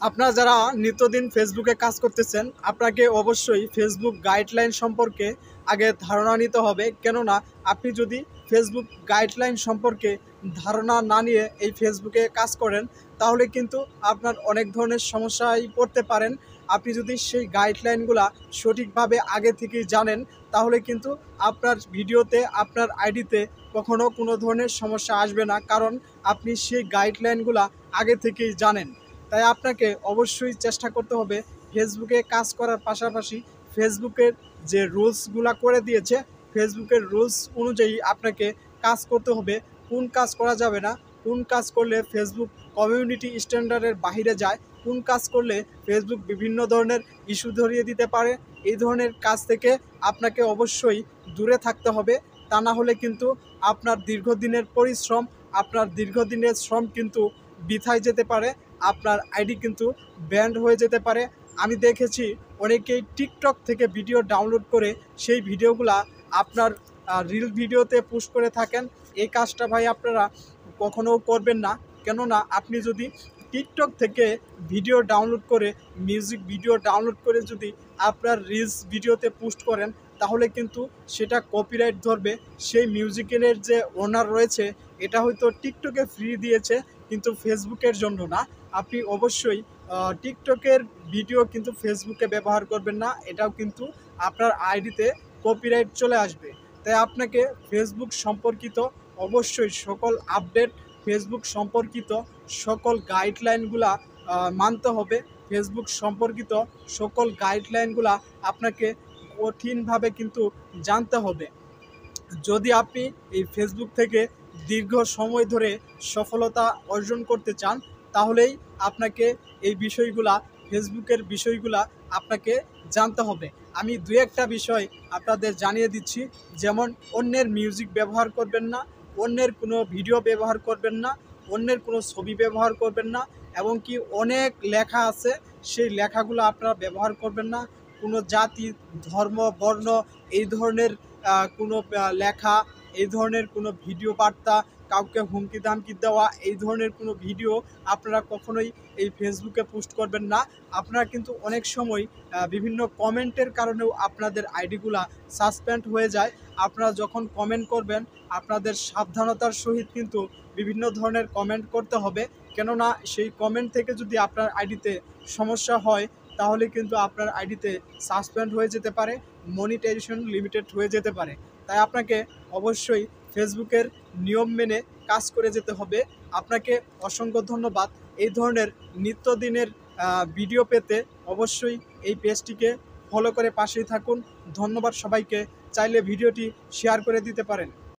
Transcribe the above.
আপনারা যারা নিত্যদিন ফেসবুকে কাজ করতেছেন, আপনাকে অবশ্যই ফেসবুক গাইডলাইন সম্পর্কে আগে ধারণা নিতে হবে। কেননা আপনি যদি ফেসবুক গাইডলাইন সম্পর্কে ধারণা না নিয়ে এই ফেসবুকে কাজ করেন, তাহলে কিন্তু আপনার অনেক ধরনের সমস্যায় পড়তে পারেন। আপনি যদি সেই গাইডলাইনগুলা সঠিকভাবে আগে থেকেই জানেন, তাহলে কিন্তু আপনার ভিডিওতে, আপনার আইডিতে কখনো কোনো ধরনের সমস্যা আসবে না, কারণ আপনি সেই গাইডলাইনগুলা আগে থেকেই জানেন। তাই আপনাকে অবশ্যই চেষ্টা করতে হবে ফেসবুকে কাজ করার পাশাপাশি ফেসবুকের যে রুলসগুলো করে দিয়েছে, ফেসবুকের রুলস অনুযায়ী আপনাকে কাজ করতে হবে। কোন কাজ করা যাবে না, কোন কাজ করলে ফেসবুক কমিউনিটি স্ট্যান্ডার্ডের বাইরে যায়, কোন কাজ করলে ফেসবুক বিভিন্ন ধরনের ইস্যু ধরিয়ে দিতে পারে, এই ধরনের কাজ থেকে আপনাকে অবশ্যই দূরে থাকতে হবে। তা না হলে কিন্তু আপনার দীর্ঘদিনের পরিশ্রম, আপনার দীর্ঘদিনের শ্রম কিন্তু বৃথায় যেতে পারে, আপনার আইডি কিন্তু ব্যান্ড হয়ে যেতে পারে। আমি দেখেছি অনেকেই টিকটক থেকে ভিডিও ডাউনলোড করে সেই ভিডিওগুলা আপনার রিল ভিডিওতে পোস্ট করে থাকেন। এই কাজটা ভাই আপনারা কখনো করবেন না। কেননা আপনি যদি টিকটক থেকে ভিডিও ডাউনলোড করে, মিউজিক ভিডিও ডাউনলোড করে যদি আপনার রিলস ভিডিওতে পোস্ট করেন, তাহলে কিন্তু সেটা কপিরাইট ধরবে। সেই মিউজিকের যে ওনার রয়েছে, এটা হয়তো টিকটকে ফ্রি দিয়েছে, কিন্তু ফেসবুকের জন্য না। আপনি অবশ্যই টিকটকের ভিডিও কিন্তু ফেসবুকে ব্যবহার করবেন না, এটাও কিন্তু আপনার আইডিতে কপিরাইট চলে আসবে। তাই আপনাকে ফেসবুক সম্পর্কিত অবশ্যই সকল আপডেট, ফেসবুক সম্পর্কিত সকল গাইডলাইনগুলা মানতে হবে। ফেসবুক সম্পর্কিত সকল গাইডলাইনগুলা আপনাকে কঠিনভাবে কিন্তু জানতে হবে। যদি আপনি এই ফেসবুক থেকে দীর্ঘ সময় ধরে সফলতা অর্জন করতে চান, তাহলেই আপনাকে এই বিষয়গুলা, ফেসবুকের বিষয়গুলা আপনাকে জানতে হবে। আমি দু একটা বিষয় আপনাদের জানিয়ে দিচ্ছি, যেমন অন্যের মিউজিক ব্যবহার করবেন না, অন্যের কোনো ভিডিও ব্যবহার করবেন না, অন্যের কোনো ছবি ব্যবহার করবেন না, এবং কি অনেক লেখা আছে সেই লেখাগুলো আপনারা ব্যবহার করবেন না। কোনো জাতি, ধর্ম, বর্ণ, এই ধরনের কোনো লেখা, এই ধরনের কোনো ভিডিও বার্তা, কাউকে হুমকি দামকি দেওয়া, এই ধরনের কোনো ভিডিও আপনারা কখনোই এই ফেসবুকে পোস্ট করবেন না। আপনারা কিন্তু অনেক সময় বিভিন্ন কমেন্টের কারণেও আপনাদের আইডিগুলা সাসপেন্ড হয়ে যায়। আপনারা যখন কমেন্ট করবেন, আপনাদের সাবধানতার সহিত কিন্তু বিভিন্ন ধরনের কমেন্ট করতে হবে। কেননা সেই কমেন্ট থেকে যদি আপনার আইডিতে সমস্যা হয়, তাহলে কিন্তু আপনার আইডিতে সাসপেন্ড হয়ে যেতে পারে, মনিটাইজেশন লিমিটেড হয়ে যেতে পারে। তাই আপনাকে অবশ্যই ফেসবুকের নিয়ম মেনে কাজ করে যেতে হবে। আপনাকে অসংখ্য ধন্যবাদ। এই ধরনের নিত্যদিনের ভিডিও পেতে অবশ্যই এই পেজটিকে ফলো করে পাশেই থাকুন। ধন্যবাদ সবাইকে। চাইলে ভিডিওটি শেয়ার করে দিতে পারেন।